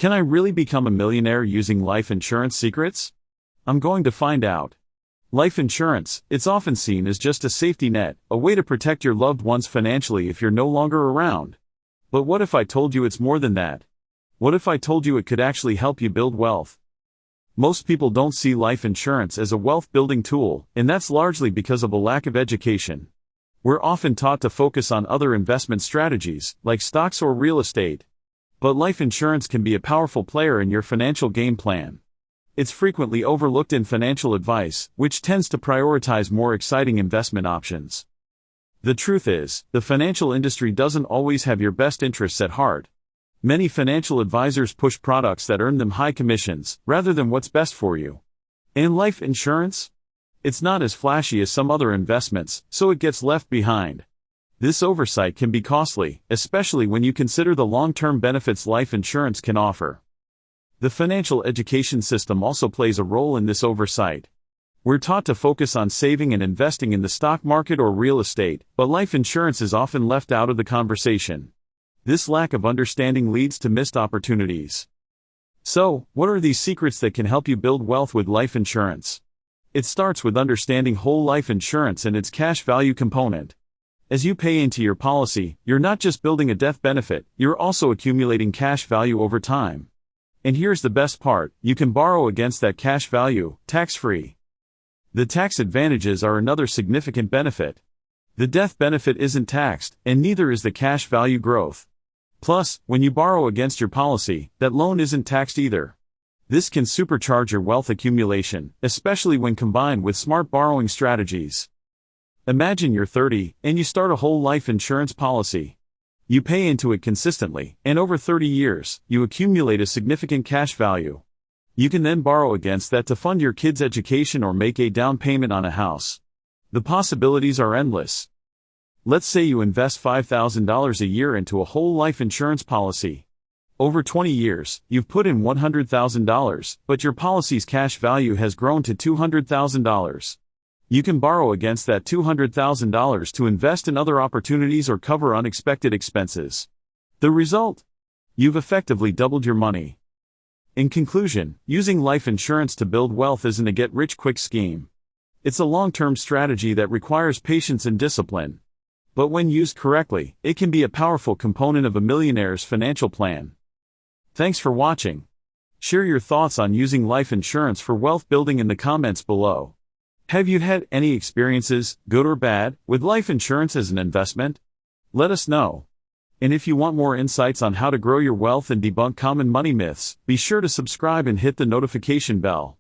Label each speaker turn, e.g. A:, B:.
A: Can I really become a millionaire using life insurance secrets? I'm going to find out. Life insurance, it's often seen as just a safety net, a way to protect your loved ones financially if you're no longer around. But what if I told you it's more than that? What if I told you it could actually help you build wealth? Most people don't see life insurance as a wealth-building tool, and that's largely because of a lack of education. We're often taught to focus on other investment strategies, like stocks or real estate. But life insurance can be a powerful player in your financial game plan. It's frequently overlooked in financial advice, which tends to prioritize more exciting investment options. The truth is, the financial industry doesn't always have your best interests at heart. Many financial advisors push products that earn them high commissions, rather than what's best for you. And life insurance? It's not as flashy as some other investments, so it gets left behind. This oversight can be costly, especially when you consider the long-term benefits life insurance can offer. The financial education system also plays a role in this oversight. We're taught to focus on saving and investing in the stock market or real estate, but life insurance is often left out of the conversation. This lack of understanding leads to missed opportunities. So, what are these secrets that can help you build wealth with life insurance? It starts with understanding whole life insurance and its cash value component. As you pay into your policy, you're not just building a death benefit, you're also accumulating cash value over time. And here's the best part, you can borrow against that cash value, tax-free. The tax advantages are another significant benefit. The death benefit isn't taxed, and neither is the cash value growth. Plus, when you borrow against your policy, that loan isn't taxed either. This can supercharge your wealth accumulation, especially when combined with smart borrowing strategies. Imagine you're 30, and you start a whole life insurance policy. You pay into it consistently, and over 30 years, you accumulate a significant cash value. You can then borrow against that to fund your kids' education or make a down payment on a house. The possibilities are endless. Let's say you invest $5,000 a year into a whole life insurance policy. Over 20 years, you've put in $100,000, but your policy's cash value has grown to $200,000. You can borrow against that $200,000 to invest in other opportunities or cover unexpected expenses. The result? You've effectively doubled your money. In conclusion, using life insurance to build wealth isn't a get-rich-quick scheme. It's a long-term strategy that requires patience and discipline. But when used correctly, it can be a powerful component of a millionaire's financial plan. Thanks for watching. Share your thoughts on using life insurance for wealth building in the comments below. Have you had any experiences, good or bad, with life insurance as an investment? Let us know. And if you want more insights on how to grow your wealth and debunk common money myths, be sure to subscribe and hit the notification bell.